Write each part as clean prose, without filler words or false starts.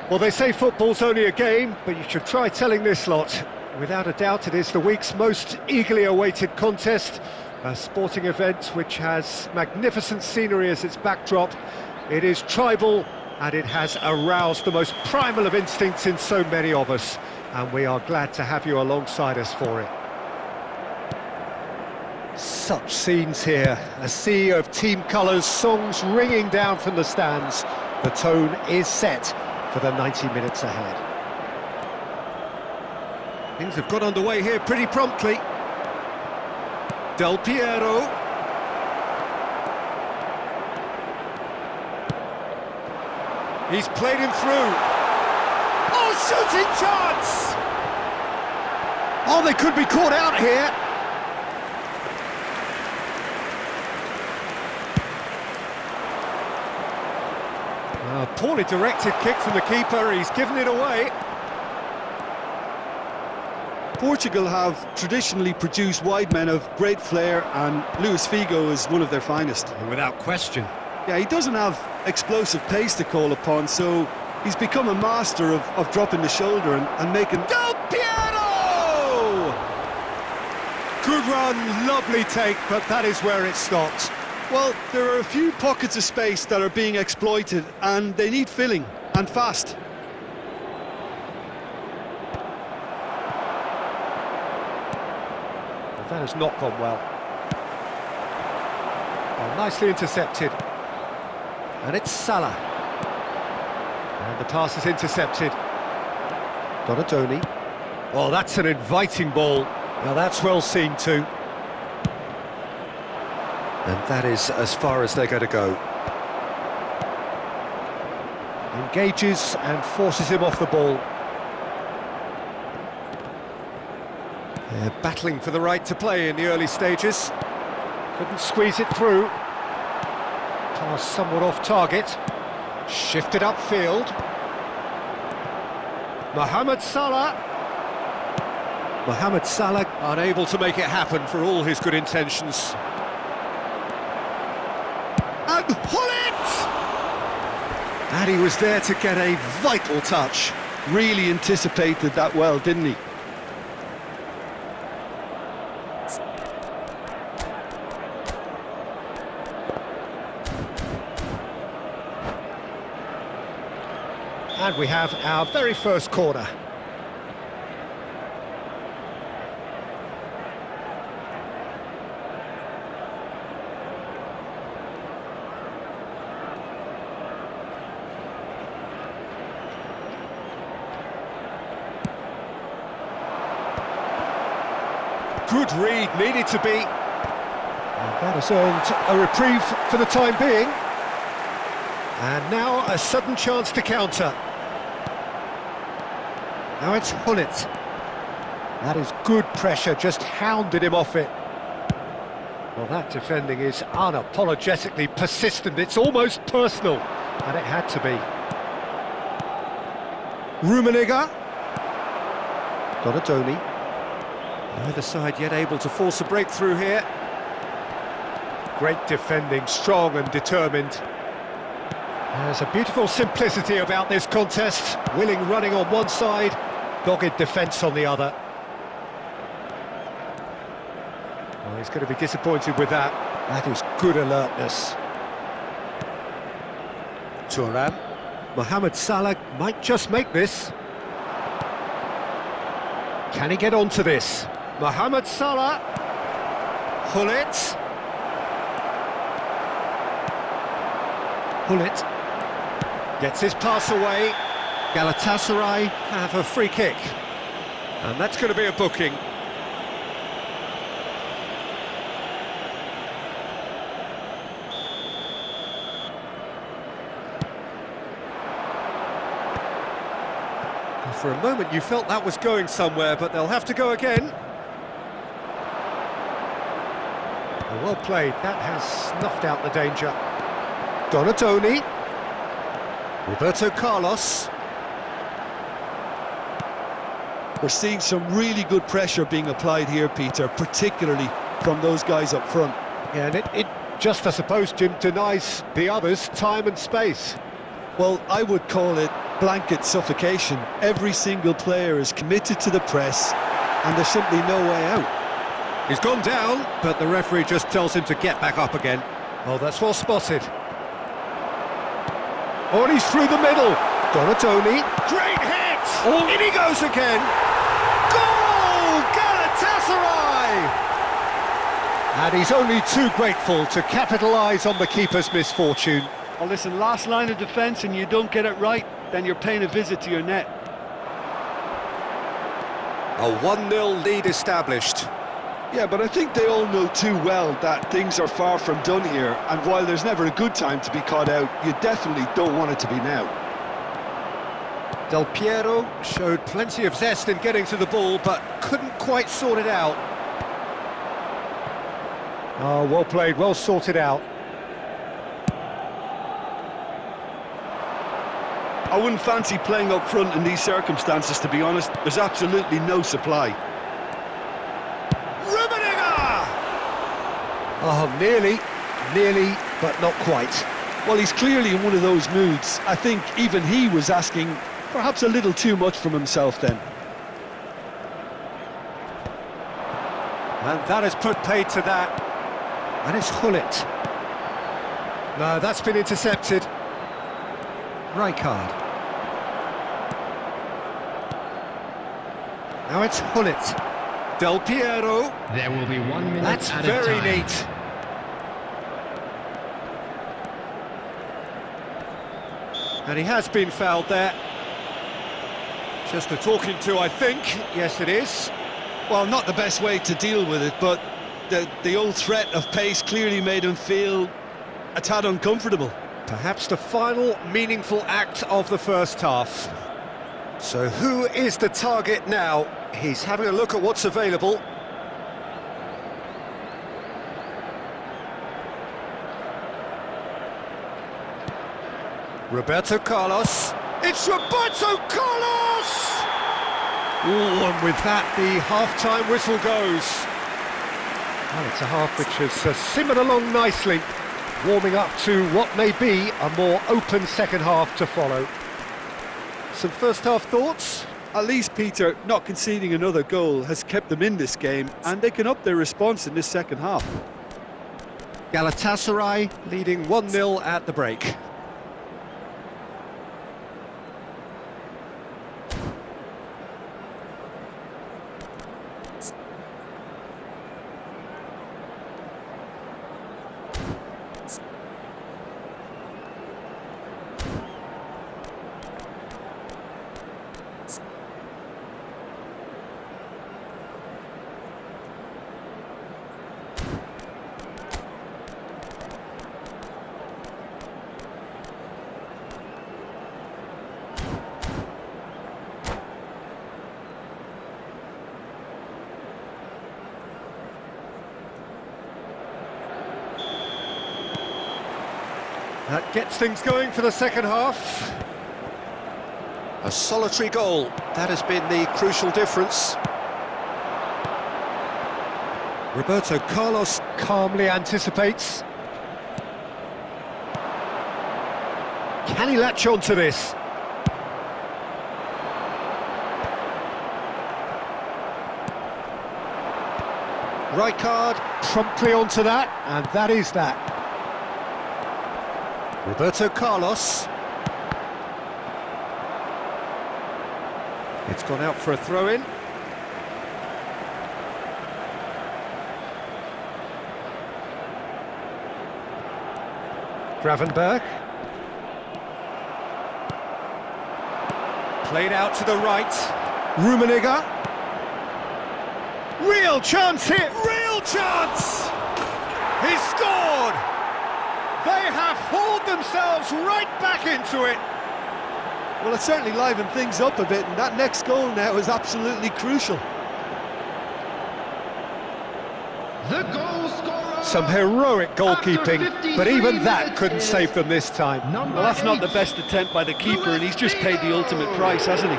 Well, they say football's only a game, but you should try telling this lot. Without a doubt, it is the week's most eagerly awaited contest, a sporting event which has magnificent scenery as its backdrop. It is tribal, and it has aroused the most primal of instincts in so many of us, and we are glad to have you alongside us for it. Such scenes here, a sea of team colours, songs ringing down from the stands. The tone is set for the 90 minutes ahead. Things have got underway here pretty promptly. Del Piero. He's played him through. Oh, shooting chance! Oh, they could be caught out here. A poorly directed kick from the keeper, he's given it away. Portugal have traditionally produced wide men of great flair, and Luis Figo is one of their finest. Without question. Yeah, he doesn't have explosive pace to call upon, so he's become a master of dropping the shoulder and making... Del Piero! Good run, lovely take, but that is where it stopped. Well, there are a few pockets of space that are being exploited, and they need filling, and fast. That has not gone well. Well, nicely intercepted. And it's Salah. And the pass is intercepted. Donadoni. Oh, that's an inviting ball. Now that's well seen too. And that is as far as they're going to go. Engages and forces him off the ball. They're battling for the right to play in the early stages. Couldn't squeeze it through. Pass somewhat off target. Shifted upfield. Mohamed Salah. Mohamed Salah unable to make it happen for all his good intentions. And Hullet! And he was there to get a vital touch. Really anticipated that well, didn't he? And we have our very first corner. Good read, needed to be. And that has earned a reprieve for the time being. And now a sudden chance to counter. Now it's Hullet. That is good pressure, just hounded him off it. Well, that defending is unapologetically persistent. It's almost personal, and it had to be. Rummenigge. Donatoni. Neither side yet able to force a breakthrough here. Great defending, strong and determined. There's a beautiful simplicity about this contest. Willing running on one side, dogged defence on the other. Well, he's going to be disappointed with that. That is good alertness. Thuram. Mohamed Salah might just make this. Can he get onto this? Mohamed Salah. Hullet. Hullet gets his pass away. Galatasaray have a free kick. And that's going to be a booking. For a moment you felt that was going somewhere, but they'll have to go again. Well played, that has snuffed out the danger. Donatoni. Roberto Carlos. We're seeing some really good pressure being applied here, Peter, particularly from those guys up front. Yeah, and it just, I suppose, Jim, denies the others time and space. Well, I would call it blanket suffocation. Every single player is committed to the press, and there's simply no way out. He's gone down, but the referee just tells him to get back up again. Oh, that's well spotted. Oh, and he's through the middle. Donatoni. Great hit! Oh, in he goes again. Goal! Galatasaray! And he's only too grateful to capitalise on the keeper's misfortune. Well, listen, last line of defence and you don't get it right, then you're paying a visit to your net. A 1-0 lead established. Yeah, but I think they all know too well that things are far from done here, and while there's never a good time to be caught out, you definitely don't want it to be now. Del Piero showed plenty of zest in getting to the ball, but couldn't quite sort it out. Oh, well played, well sorted out. I wouldn't fancy playing up front in these circumstances, to be honest. There's absolutely no supply. Oh, nearly, but not quite. Well, he's clearly in one of those moods. I think even he was asking perhaps a little too much from himself then. And that has put paid to that. And it's Hullet. No, that's been intercepted. Rijkaard. Now it's Hullet. Del Piero. There will be 1 minute That's at very a time. neat. And he has been fouled there. Just a talking to, I think. Yes, it is. Well, not the best way to deal with it, but the old threat of pace clearly made him feel a tad uncomfortable. Perhaps the final meaningful act of the first half. So who is the target now? He's having a look at what's available. Roberto Carlos. It's Roberto Carlos! Ooh, and with that, the half-time whistle goes. Well, it's a half which has simmered along nicely. warming up to what may be a more open second half to follow. Some first half thoughts? At least, Peter, not conceding another goal has kept them in this game, and they can up their response in this second half. Galatasaray leading 1-0 at the break. That gets things going for the second half. A solitary goal, that has been the crucial difference. Roberto Carlos calmly anticipates. Can he latch on to this? Rijkaard promptly onto that, and that is that. Roberto Carlos. It's gone out for a throw-in. Gravenberch. Played out to the right. Rummenigge. Real chance here, real chance! He's scored! They have hauled themselves right back into it. Well, it certainly livened things up a bit, and that next goal now is absolutely crucial. The goal scorer. Some heroic goalkeeping, but even that couldn't save them this time. Well, that's not the best attempt by the keeper, and he's just paid the ultimate price, hasn't he?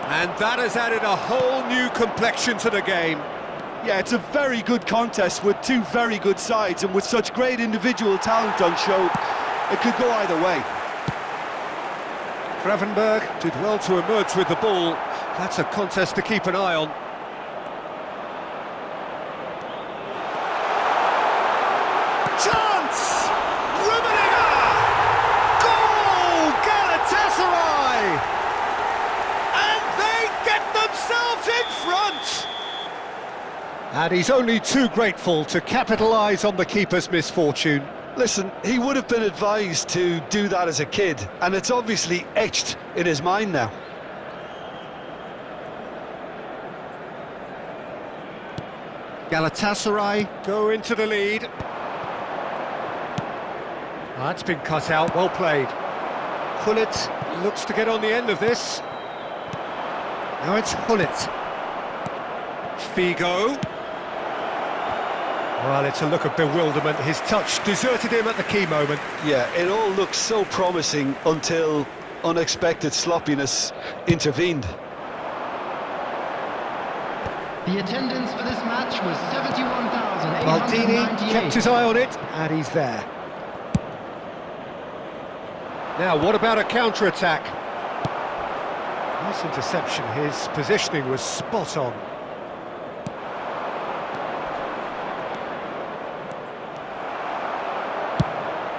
And that has added a whole new complexion to the game. Yeah, it's a very good contest with two very good sides, and with such great individual talent on show, it could go either way. Gravenberch did well to emerge with the ball. That's a contest to keep an eye on. Chance! Rummenigge! Goal! Galatasaray! And they get themselves in front! And he's only too grateful to capitalise on the keeper's misfortune. Listen, he would have been advised to do that as a kid, and it's obviously etched in his mind now. Galatasaray go into the lead. That's been cut out, well played. Gullit looks to get on the end of this. Now it's Gullit. Figo. Well, it's a look of bewilderment. His touch deserted him at the key moment. Yeah, it all looked so promising until unexpected sloppiness intervened. The attendance for this match was 71,898. Maldini kept his eye on it, and he's there. Now, what about a counter-attack? Nice interception. His positioning was spot on.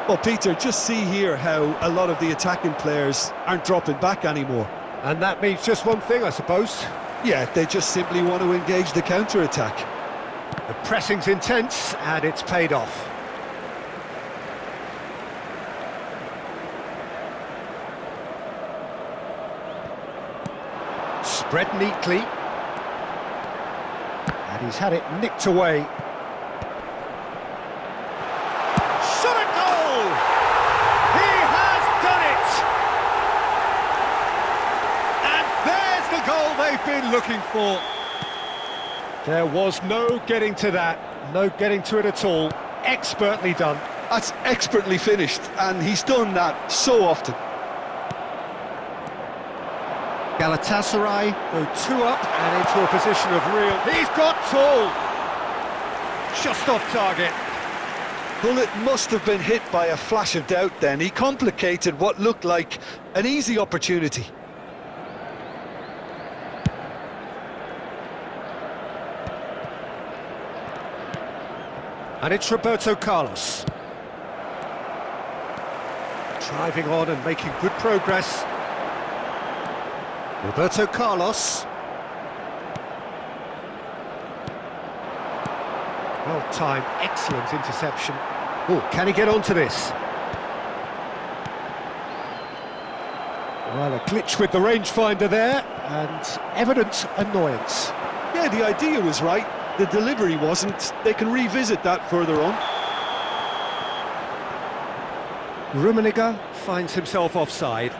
Well, Peter, just see here how a lot of the attacking players aren't dropping back anymore. And that means just one thing, I suppose. Yeah, they just simply want to engage the counter-attack. The pressing's intense, and it's paid off. Spread neatly. And he's had it nicked away. Shot a goal! He has done it! And there's the goal they've been looking for. There was no getting to that, no getting to it at all. Expertly done. That's expertly finished, and he's done that so often. Galatasaray go 2 up and into a position of real... He's got tall! Just off target. Bullet must have been hit by a flash of doubt then. He complicated what looked like an easy opportunity. And it's Roberto Carlos. Driving on and making good progress. Roberto Carlos. Well timed, excellent interception. Oh, can he get onto this? Well, a glitch with the rangefinder there, and evident annoyance. Yeah, the idea was right. The delivery wasn't. They can revisit that further on. Rummenigge finds himself offside.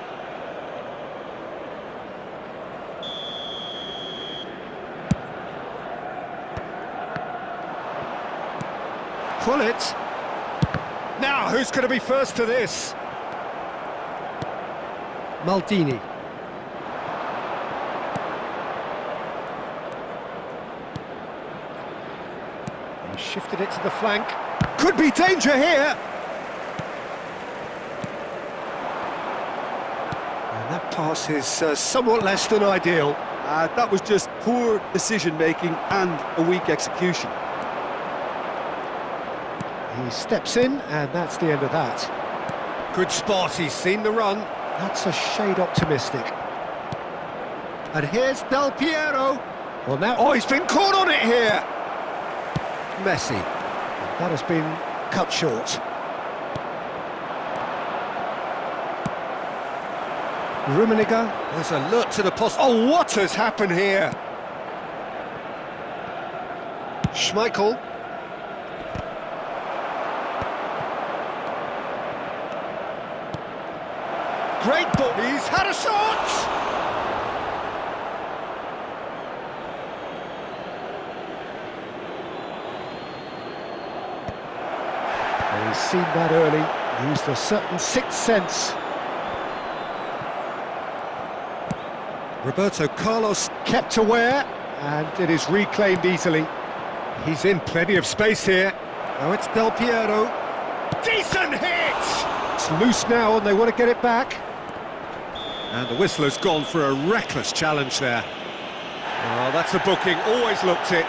Pull it. Now, who's going to be first to this? Maldini. He shifted it to the flank. Could be danger here. And that pass is somewhat less than ideal. That was just poor decision-making and a weak execution. He steps in, and that's the end of that. Good spot, he's seen the run. That's a shade optimistic. And here's Del Piero. Well, now... Oh, he's been caught on it here! Messi. That has been cut short. Rummenigge was alert to the post. Oh, what has happened here? Schmeichel. Great ball, he's had a shot! Well, he's seen that early, used a certain sixth sense. Roberto Carlos kept aware, and it is reclaimed easily. He's in plenty of space here. Now it's Del Piero. Decent hit! It's loose now and they want to get it back. And the whistle has gone for a reckless challenge there. Oh, that's a booking, always looked it.